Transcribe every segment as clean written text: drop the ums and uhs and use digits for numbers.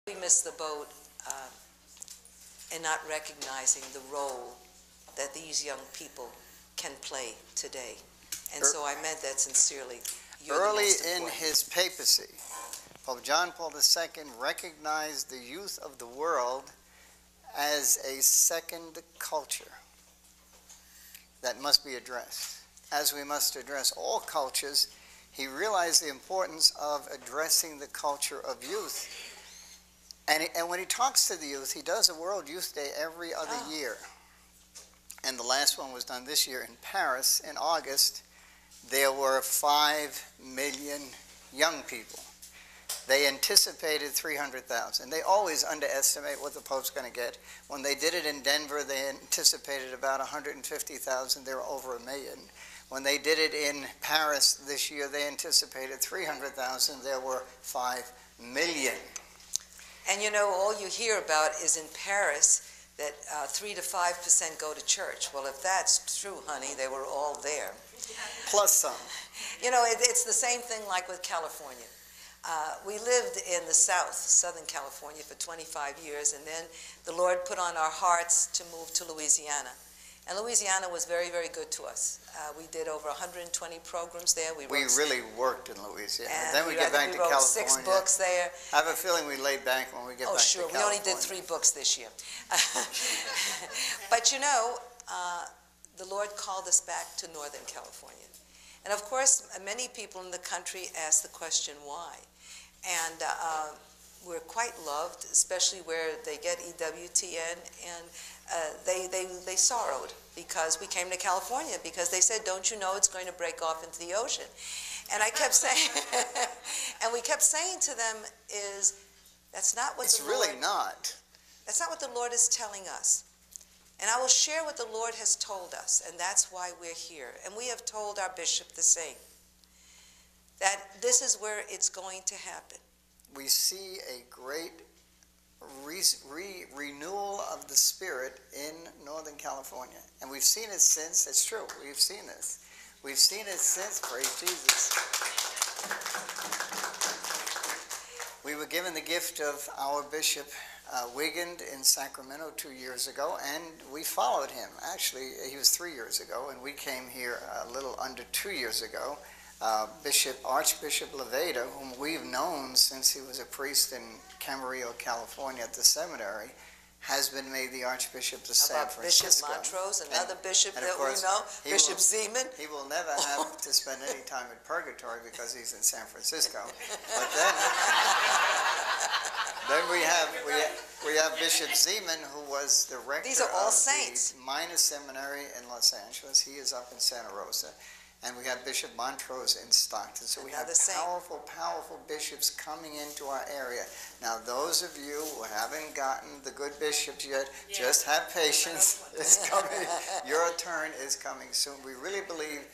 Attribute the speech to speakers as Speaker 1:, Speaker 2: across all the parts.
Speaker 1: We missed the boat in not recognizing the role that these young people can play today. And so I meant that sincerely.
Speaker 2: Early in his papacy, Pope John Paul II recognized the youth of the world as a second culture that must be addressed. As we must address all cultures, he realized the importance of addressing the culture of youth. And when he talks to the youth, he does a World Youth Day every other year. And the last one was done this year in Paris in August. There were 5 million young people. They anticipated 300,000. They always underestimate what the Pope's going to get. When they did it in Denver, they anticipated about 150,000. There were over 1 million. When they did it in Paris this year, they anticipated 300,000. There were 5 million.
Speaker 1: And you know, all you hear about is in Paris that 3 to 5% go to church. Well, if that's true, honey, they were all there.
Speaker 2: Plus some.
Speaker 1: You know, it's the same thing like with California. We lived in the South, Southern California, for 25 years, and then the Lord put on our hearts to move to Louisiana. And Louisiana was very, very good to us. We did over 120 programs there. We
Speaker 2: really worked in Louisiana. Then we get back to California. 6
Speaker 1: books there.
Speaker 2: I have a feeling we laid back when we get back to California.
Speaker 1: Oh, sure. We only did 3 books this year. But you know, the Lord called us back to Northern California. And of course, many people in the country ask the question, why? And we're quite loved, especially where they get EWTN, and they sorrowed because we came to California, because they said, don't you know it's going to break off into the ocean? And I kept saying, and we kept saying to them, that's not what the Lord...
Speaker 2: It's really not.
Speaker 1: That's not what the Lord is telling us. And I will share what the Lord has told us, and that's why we're here. And we have told our bishop the same, that this is where it's going to happen.
Speaker 2: We see a great renewal of the Spirit in Northern California. And we've seen it since. It's true. We've seen this. We've seen it since. Praise Jesus. We were given the gift of our Bishop Wigand in Sacramento 2 years ago, and we followed him. Actually, he was 3 years ago, and we came here a little under 2 years ago. Archbishop Leveda, whom we've known since he was a priest in Camarillo, California at the seminary, has been made the Archbishop of San Francisco.
Speaker 1: Bishop Montrose, another bishop that we know, Bishop Zeman.
Speaker 2: He will never have to spend any time in purgatory because he's in San Francisco. But then we have Bishop Zeman, who was the rector
Speaker 1: These are all
Speaker 2: of
Speaker 1: saints.
Speaker 2: the minor seminary in Los Angeles. He is up in Santa Rosa. And we have Bishop Montrose in Stockton. So we have powerful, powerful bishops coming into our area. Now, those of you who haven't gotten the good bishops yet, just have patience. It's coming. Your turn is coming soon. We really believe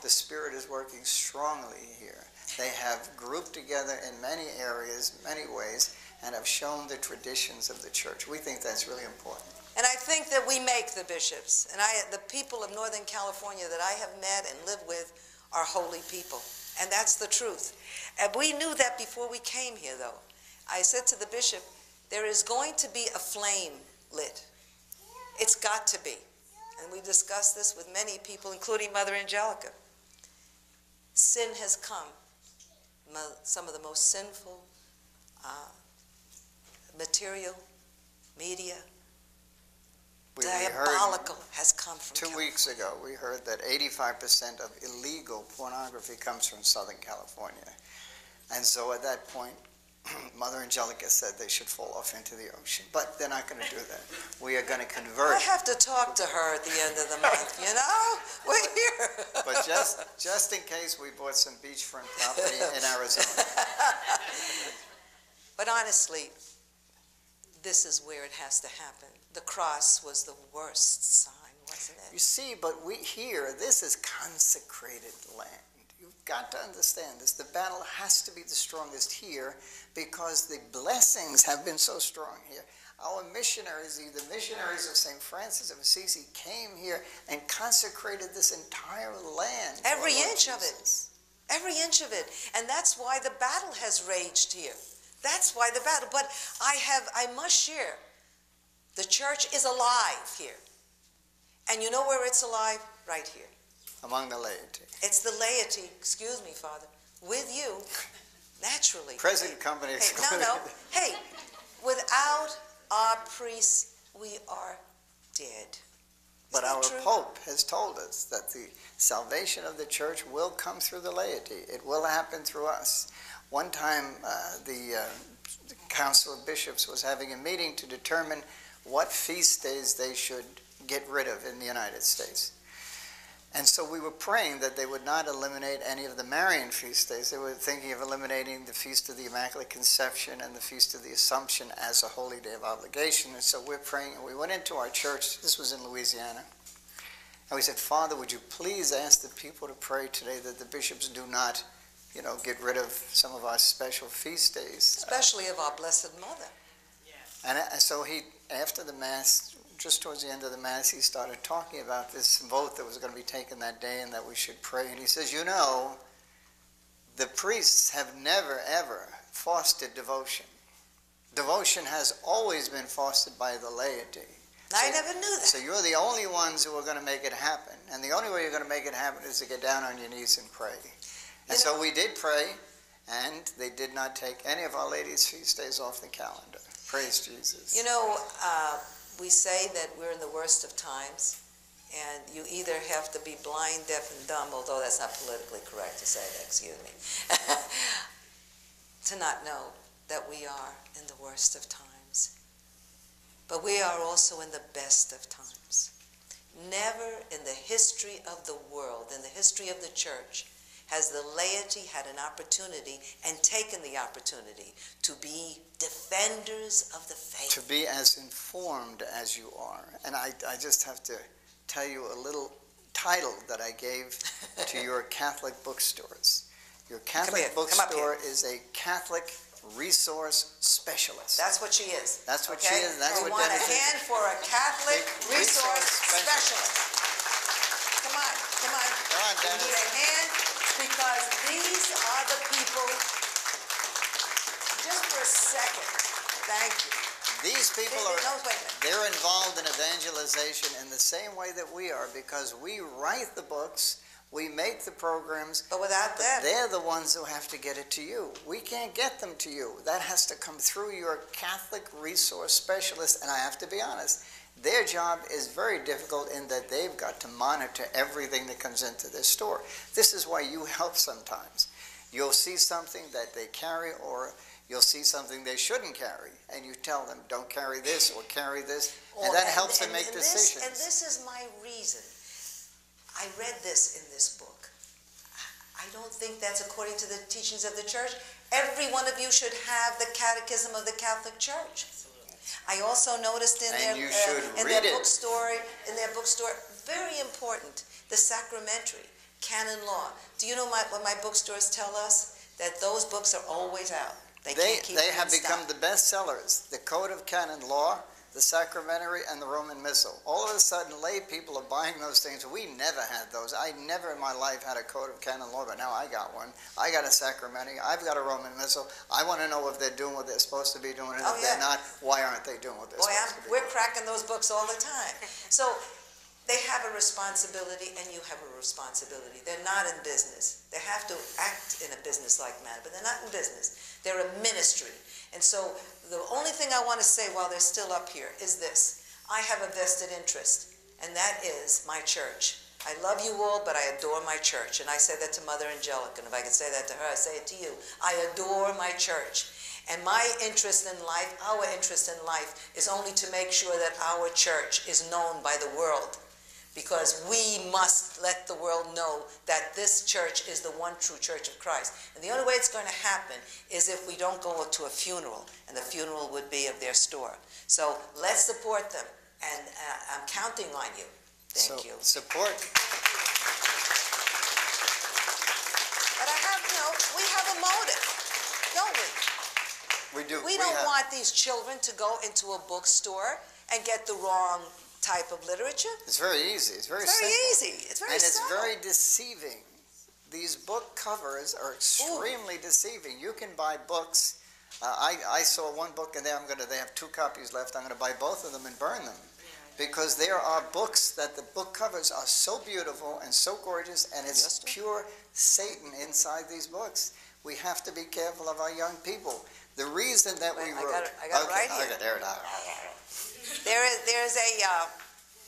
Speaker 2: the Spirit is working strongly here. They have grouped together in many areas, many ways, and have shown the traditions of the church. We think that's really important.
Speaker 1: And I think that we make the bishops. And the people of Northern California that I have met and lived with are holy people. And that's the truth. And we knew that before we came here, though. I said to the bishop, there is going to be a flame lit. It's got to be. And we discussed this with many people, including Mother Angelica. Sin has come. Some of the most sinful material, media, diabolical has come from California.
Speaker 2: 2 weeks ago, we heard that 85% of illegal pornography comes from Southern California. And so at that point, Mother Angelica said they should fall off into the ocean. But they're not going to do that. We are going to convert.
Speaker 1: I have to talk to her at the end of the month, you know? We're here.
Speaker 2: But just in case, we bought some beachfront property in Arizona.
Speaker 1: But honestly, this is where it has to happen. The cross was the worst sign, wasn't it?
Speaker 2: You see, but this is consecrated land. You've got to understand this. The battle has to be the strongest here because the blessings have been so strong here. Our missionaries, the missionaries of St. Francis of Assisi, came here and consecrated this entire land.
Speaker 1: Every inch of it. Every inch of it. And that's why the battle has raged here. That's why the battle. But I must share, the church is alive here. And you know where it's alive? Right here.
Speaker 2: Among the laity.
Speaker 1: It's the laity, excuse me, Father, with you, naturally.
Speaker 2: Present company excluded.
Speaker 1: No. Hey, without our priests, we are dead.
Speaker 2: But our Pope has told us that the salvation of the church will come through the laity. It will happen through us. One time, the Council of Bishops was having a meeting to determine what feast days they should get rid of in the United States. And so we were praying that they would not eliminate any of the Marian feast days. They were thinking of eliminating the Feast of the Immaculate Conception and the Feast of the Assumption as a holy day of obligation. And so we're praying, and we went into our church. This was in Louisiana. And we said, Father, would you please ask the people to pray today that the bishops do not, get rid of some of our special feast days.
Speaker 1: Especially of our Blessed Mother.
Speaker 2: And so he, after the Mass, just towards the end of the Mass, he started talking about this vote that was going to be taken that day and that we should pray. And he says, the priests have never, ever fostered devotion. Devotion has always been fostered by the laity.
Speaker 1: I never knew that.
Speaker 2: So you're the only ones who are going to make it happen. And the only way you're going to make it happen is to get down on your knees and pray. And so we did pray, and they did not take any of Our Lady's feast days off the calendar. Praise Jesus.
Speaker 1: We say that we're in the worst of times, and you either have to be blind, deaf, and dumb, although that's not politically correct to say that, excuse me, to not know that we are in the worst of times. But we are also in the best of times. Never in the history of the world, in the history of the church, has the laity had an opportunity and taken the opportunity to be defenders of the faith.
Speaker 2: To be as informed as you are. And I just have to tell you a little title that I gave to your Catholic bookstores. Your Catholic bookstore is a Catholic resource specialist.
Speaker 1: That's what she is.
Speaker 2: That's what she is. That's what
Speaker 1: want a hand for a Catholic resource specialist. Come on.
Speaker 2: Come on, Dennis.
Speaker 1: We need a hand because these are the people. Just for a second. Thank you.
Speaker 2: These people they're involved in evangelization in the same way that we are, because we write the books, we make the programs,
Speaker 1: but without them,
Speaker 2: they're the ones who have to get it to you. We can't get them to you. That has to come through your Catholic resource specialist, and I have to be honest, their job is very difficult in that they've got to monitor everything that comes into their store. This is why you help sometimes. You'll see something that they carry, or you'll see something they shouldn't carry, and you tell them, don't carry this or carry this, and that helps them make decisions.
Speaker 1: And this is my reason. I read this in this book. I don't think that's according to the teachings of the church. Every one of you should have the Catechism of the Catholic Church. I also noticed in their bookstore, very important, the sacramentary, canon law. Do you know what my bookstores tell us? That those books are always out. They
Speaker 2: have become the best sellers. The Code of Canon Law, the Sacramentary, and the Roman Missal. All of a sudden, lay people are buying those things. We never had those. I never in my life had a Code of Canon Law, but now I got one. I got a Sacramentary. I've got a Roman Missal. I want to know if they're doing what they're supposed to be doing, and if they're not, why aren't they doing what they're supposed to be doing?
Speaker 1: We're cracking those books all the time. So they have a responsibility, and you have a responsibility. They're not in business. They have to act in a business-like manner, but they're not in business. They're a ministry. And so the only thing I want to say while they're still up here is this. I have a vested interest, and that is my church. I love you all, but I adore my church. And I say that to Mother Angelica, and if I could say that to her, I say it to you. I adore my church. And my interest in life, our interest in life, is only to make sure that our church is known by the world. Because we must let the world know that this church is the one true Church of Christ. And the only way it's going to happen is if we don't go to a funeral, and the funeral would be of their store. So let's support them, and I'm counting on you. Thank you.
Speaker 2: Support.
Speaker 1: But we have a motive, don't we?
Speaker 2: We do.
Speaker 1: We don't want these children to go into a bookstore and get the wrong type of literature.
Speaker 2: It's very easy. It's very
Speaker 1: easy. It's very simple.
Speaker 2: And it's very deceiving. These book covers are extremely deceiving. You can buy books I saw one book in there. They have 2 copies left. I'm going to buy both of them and burn them. Because there are books that the book covers are so beautiful and so gorgeous, and it's pure Satan inside these books. We have to be careful of our young people. The reason that we wrote...
Speaker 1: I got it right here.
Speaker 2: Okay, there it is.
Speaker 1: There's a,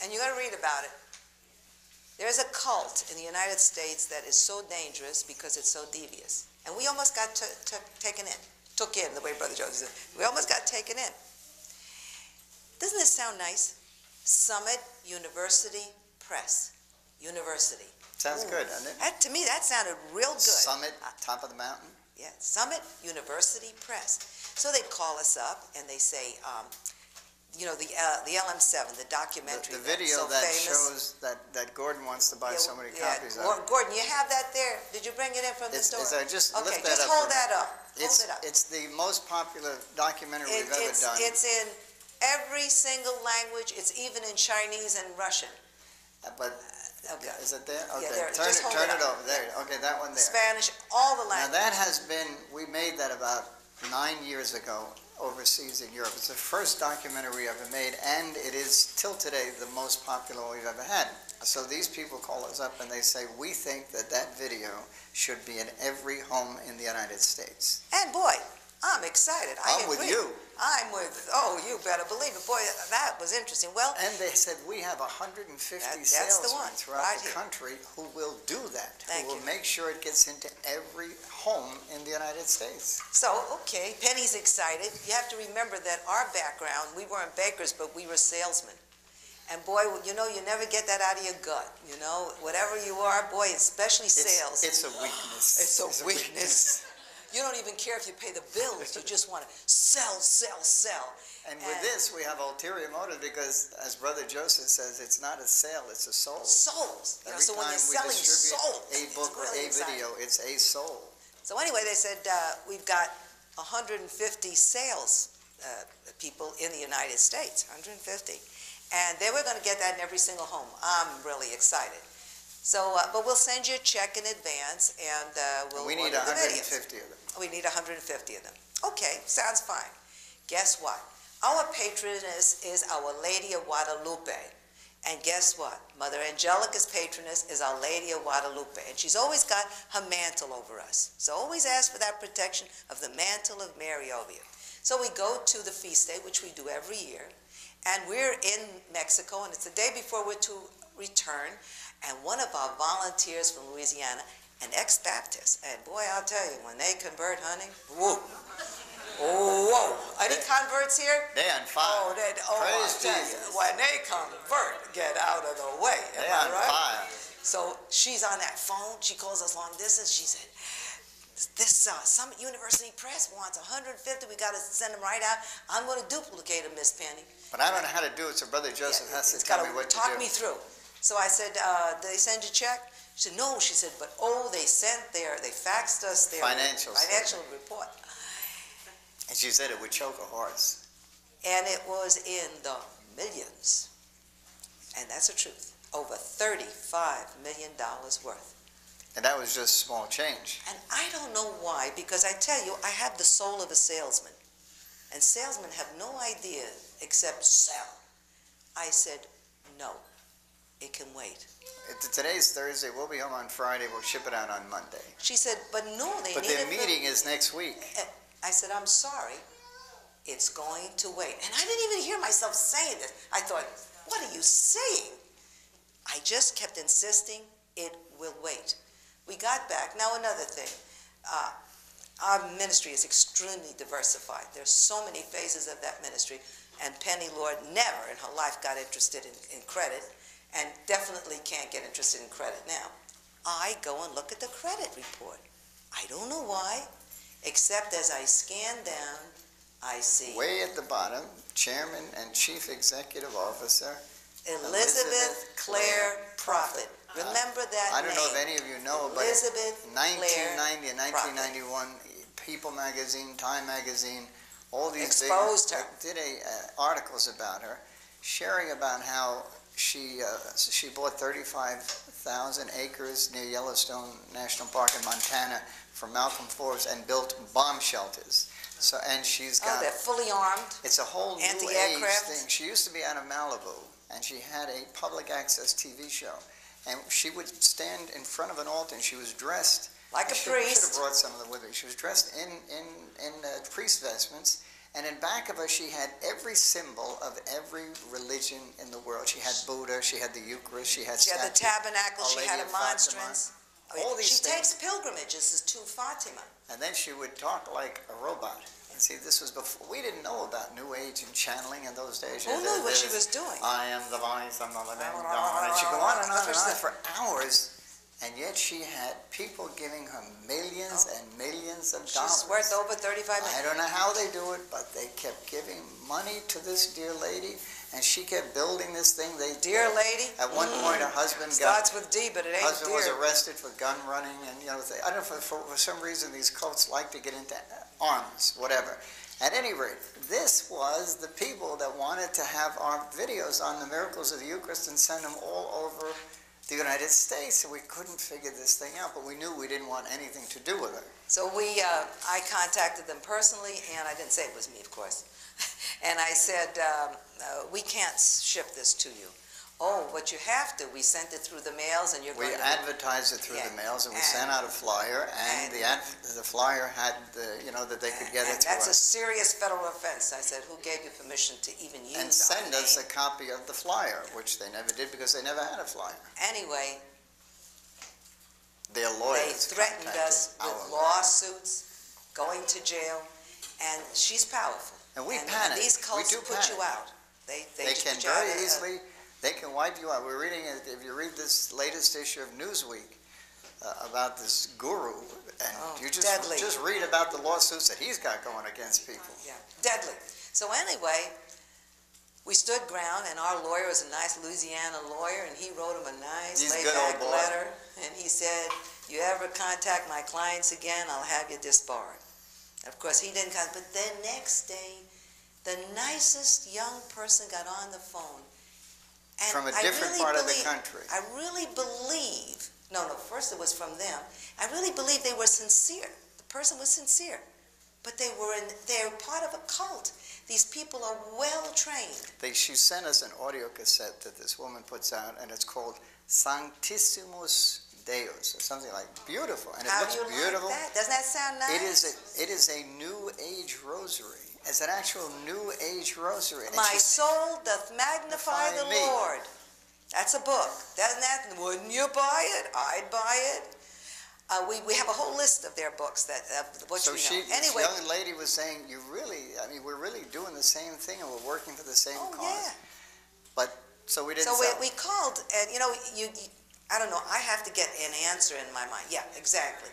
Speaker 1: and you got to read about it. There's a cult in the United States that is so dangerous because it's so devious. And we almost got taken in. Took in, the way Brother Joseph said. We almost got taken in. Doesn't this sound nice? Summit University Press. University.
Speaker 2: Sounds good, doesn't it?
Speaker 1: That, to me, that sounded real good.
Speaker 2: Summit, top of the mountain?
Speaker 1: Yeah, Summit University Press. So they call us up and they say, you know, the LM7, the documentary.
Speaker 2: The video
Speaker 1: so
Speaker 2: that
Speaker 1: famous.
Speaker 2: Shows that Gordon wants to buy so many copies of.
Speaker 1: Gordon, you have that there? Did you bring it in from the store?
Speaker 2: Just
Speaker 1: okay,
Speaker 2: lift that
Speaker 1: just
Speaker 2: up
Speaker 1: hold that up. Hold it up.
Speaker 2: It's the most popular documentary we've ever done.
Speaker 1: It's in every single language. It's even in Chinese and Russian.
Speaker 2: But okay. Is it there? Okay,
Speaker 1: yeah, there.
Speaker 2: turn it over. There. Okay, that one there.
Speaker 1: Spanish, all the languages.
Speaker 2: Now that has been, we made that about 9 years ago overseas in Europe. It's the first documentary we ever made, and it is till today the most popular one we've ever had. So these people call us up and they say, we think that video should be in every home in the United States.
Speaker 1: And boy, I'm excited.
Speaker 2: I'm with you.
Speaker 1: I'm with, oh, you better believe it. Boy, that was interesting. Well,
Speaker 2: and they said we have 150 salesmen throughout the country who will do that, who will make sure it gets into every home in the United States.
Speaker 1: So, okay, Penny's excited. You have to remember that our background, we weren't bakers, but we were salesmen. And boy, you know, you never get that out of your gut. You know, whatever you are, boy, especially sales.
Speaker 2: It's a weakness.
Speaker 1: It's a weakness. You don't even care if you pay the bills. You just want to sell, sell, sell.
Speaker 2: And with this, we have ulterior motive because, as Brother Joseph says, it's not a sale, it's a soul.
Speaker 1: Souls. You know, so when you're selling souls,
Speaker 2: a book or a video, it's a soul.
Speaker 1: So anyway, they said we've got 150 sales people in the United States, 150. And they were going to get that in every single home. I'm really excited. So, but we'll send you a check in advance, and we'll
Speaker 2: We need 150 of them.
Speaker 1: We need 150 of them. Okay, sounds fine. Guess what? Our patroness is Our Lady of Guadalupe. And guess what? Mother Angelica's patroness is Our Lady of Guadalupe. And she's always got her mantle over us. So always ask for that protection of the mantle of Mary over you. So we go to the feast day, which we do every year. And we're in Mexico, and it's the day before we're to return. And one of our volunteers from Louisiana, an ex-Baptist, and boy, I'll tell you, when they convert, honey, whoa. Oh, whoa. Any converts here?
Speaker 2: They're on fire.
Speaker 1: Praise Jesus. When they convert, get out of the way.
Speaker 2: They're on fire.
Speaker 1: So she's on that phone. She calls us long distance. She said, this Summit University Press wants 150. We got to send them right out. I'm going to duplicate them, Miss Penny.
Speaker 2: But I don't know how to do it, so Brother Joseph has to tell me what to do.
Speaker 1: Talk me through. So I said, did they send you a check? She said, no. She said, but they faxed us their financial report.
Speaker 2: And she said it would choke a horse.
Speaker 1: And it was in the millions. And that's the truth. Over $35 million worth.
Speaker 2: And that was just small change.
Speaker 1: And I don't know why, because I tell you, I have the soul of a salesman. And salesmen have no idea except sell. I said, no. It can wait.
Speaker 2: Today's Thursday. We'll be home on Friday. We'll ship it out on Monday.
Speaker 1: She said, but no, they need it.
Speaker 2: But their meeting is next week.
Speaker 1: I said, I'm sorry. It's going to wait. And I didn't even hear myself saying this. I thought, what are you saying? I just kept insisting it will wait. We got back. Now another thing. Our ministry is extremely diversified. There's so many phases of that ministry. And Penny Lord never in her life got interested in credit. And definitely can't get interested in credit now. I go and look at the credit report. I don't know why, except as I scan down, I see...
Speaker 2: Way at the bottom, Chairman and Chief Executive Officer,
Speaker 1: Elizabeth Clare Prophet. Remember that name.
Speaker 2: I don't know if any of you know, but
Speaker 1: Elizabeth
Speaker 2: 1990 and 1991, People Magazine, Time Magazine, all these
Speaker 1: exposed her.
Speaker 2: Did articles about her, sharing about how she bought 35,000 acres near Yellowstone National Park in Montana from Malcolm Forbes and built bomb shelters. So, and she's
Speaker 1: Oh,
Speaker 2: got...
Speaker 1: they're fully armed.
Speaker 2: It's a whole new age
Speaker 1: Anti-aircraft.
Speaker 2: thing. She used to be out of Malibu, and she had a public access TV show. And she would stand in front of an altar, and she was dressed...
Speaker 1: Like a
Speaker 2: priest. Should have brought some of them with her. She was dressed in priest vestments, and in back of her she had every symbol of every religion in the world. She had Buddha, she had the Eucharist, she had
Speaker 1: the tabernacle, she had a monstrance.
Speaker 2: All these
Speaker 1: she
Speaker 2: things.
Speaker 1: takes pilgrimages to Fatima.
Speaker 2: And then she would talk like a robot. And see, this was before, we didn't know about New Age and channeling in those days.
Speaker 1: Who knew what she was doing?
Speaker 2: I am the voice of the living God. And she'd go on and on and on for hours. And yet she had people giving her millions and millions of dollars.
Speaker 1: She's worth over 35 million.
Speaker 2: I don't know how they do it, but they kept giving money to this dear lady, and she kept building this thing.
Speaker 1: Dear lady?
Speaker 2: At one point, her husband
Speaker 1: starts with D, but it ain't
Speaker 2: husband
Speaker 1: dear.
Speaker 2: was arrested for gun running, and I don't know, for some reason these cults like to get into arms, whatever. At any rate, this was the people that wanted to have our videos on the miracles of the Eucharist and send them all over the United States, and we couldn't figure this thing out, but we knew we didn't want anything to do with her.
Speaker 1: So I contacted them personally, and I didn't say it was me, of course. And I said, we can't ship this to you. Oh, but you have to. We sent it through the mails, and you're going to...
Speaker 2: We advertised it through the mails, and we sent out a flyer, and the flyer had, that they could get it to us.
Speaker 1: That's a serious federal offense. I said, who gave you permission to even use
Speaker 2: and send us a copy of the flyer, which they never did because they never had a flyer.
Speaker 1: Anyway,
Speaker 2: their lawyers
Speaker 1: they threatened us with lawsuits, going to jail, and she's powerful.
Speaker 2: And we panic.
Speaker 1: And these cults put you out. They
Speaker 2: can very easily... They can wipe you out. We're reading, if you read this latest issue of Newsweek about this guru, and you just read about the lawsuits that he's got going against people.
Speaker 1: Yeah, deadly. So anyway, we stood ground, and our lawyer was a nice Louisiana lawyer, and he wrote him a nice laid-back letter, and he said, you ever contact my clients again, I'll have you disbarred. Of course, he didn't contact, but the next day, the nicest young person got on the phone. And
Speaker 2: from a different part of the country.
Speaker 1: I really believe, no, first it was from them. I really believe they were sincere. The person was sincere. But they're part of a cult. These people are well trained.
Speaker 2: She sent us an audio cassette that this woman puts out, and it's called Sanctissimus Deus, or something like beautiful. And it looks beautiful.
Speaker 1: Like that? Doesn't that sound nice?
Speaker 2: It is a New Age rosary. It's an actual New Age rosary.
Speaker 1: My soul doth magnify the Lord. That's a book. Wouldn't you buy it? I'd buy it. We have a whole list of their books that
Speaker 2: Anyway, this young lady was saying, we're really doing the same thing, and we're working for the same cause. Yeah. But so we didn't.
Speaker 1: So we called, and I don't know. I have to get an answer in my mind. Yeah, exactly.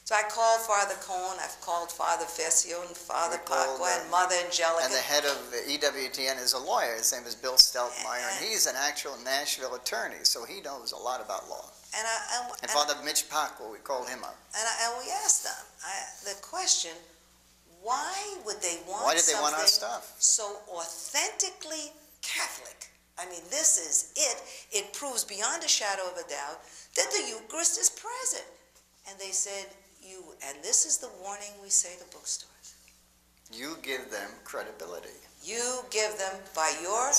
Speaker 1: So I called Father Cohen, I've called Father Fessio and Father Pacqua and Mother Angelica.
Speaker 2: And the head of EWTN is a lawyer. His name is Bill Steltmeyer, and he's an actual Nashville attorney, so he knows a lot about law. And Father Mitch Pacqua, we called him up.
Speaker 1: And we asked them the question, why would they want
Speaker 2: Why did they want our stuff?
Speaker 1: So authentically Catholic? I mean, this is it. It proves beyond a shadow of a doubt that the Eucharist is present. And they said, and this is the warning we say to bookstores.
Speaker 2: You give them credibility.
Speaker 1: You give them, by your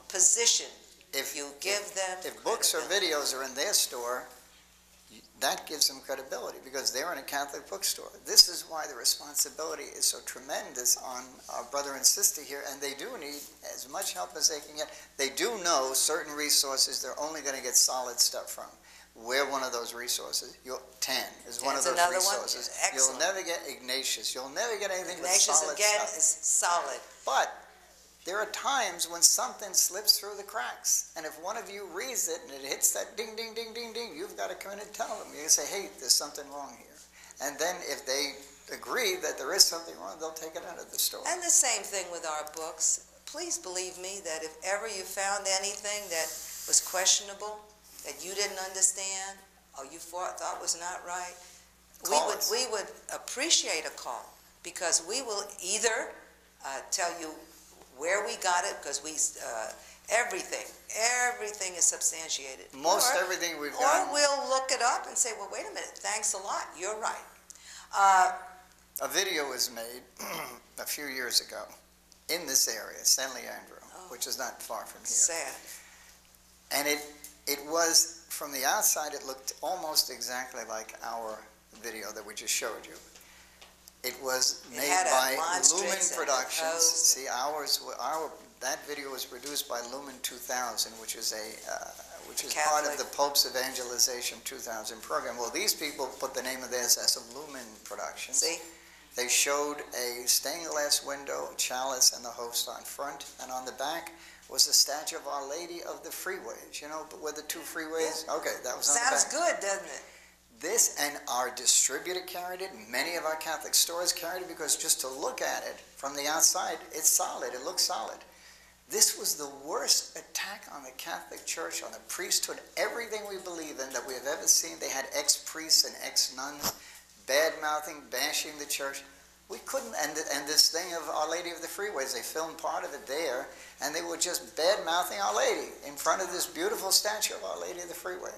Speaker 1: position, if books
Speaker 2: or videos are in their store, that gives them credibility because they're in a Catholic bookstore. This is why the responsibility is so tremendous on our brother and sister here, and they do need as much help as they can get. They do know certain resources they're only going to get solid stuff from. We're one of those resources. 10 is one of those resources. You'll never get Ignatius. You'll never get anything with solid stuff.
Speaker 1: Ignatius again is solid.
Speaker 2: But there are times when something slips through the cracks. And if one of you reads it and it hits that ding, ding, ding, ding, ding, you've got to come in and tell them. You say, hey, there's something wrong here. And then if they agree that there is something wrong, they'll take it out of the store.
Speaker 1: And the same thing with our books. Please believe me that if ever you found anything that was questionable, that you didn't understand, or you thought was not right, we would appreciate a call, because we will either tell you where we got it, because everything is substantiated.
Speaker 2: Everything we've done.
Speaker 1: Or we'll look it up and say, well, wait a minute, thanks a lot, you're right.
Speaker 2: A video was made a few years ago in this area, San Leandro, which is not far from here.
Speaker 1: Sad.
Speaker 2: And it was, from the outside, it looked almost exactly like our video that we just showed you. It was made by Lumen Productions. See, that video was produced by Lumen 2000, which is part of the Pope's Evangelization 2000 program. Well, these people put the name of theirs as Lumen Productions.
Speaker 1: See?
Speaker 2: They showed a stained glass window, chalice, and the host on front, and on the back was a statue of Our Lady of the Freeways. You know, where the two freeways? Yeah. Okay, that was on the back.
Speaker 1: Sounds good, doesn't it?
Speaker 2: This, and our distributor carried it, many of our Catholic stores carried it, because just to look at it from the outside, it's solid, it looks solid. This was the worst attack on the Catholic Church, on the priesthood, everything we believe in that we have ever seen. They had ex-priests and ex-nuns bad-mouthing, bashing the church. We couldn't, and this thing of Our Lady of the Freeways, they filmed part of it there, and they were just bad-mouthing Our Lady in front of this beautiful statue of Our Lady of the Freeways.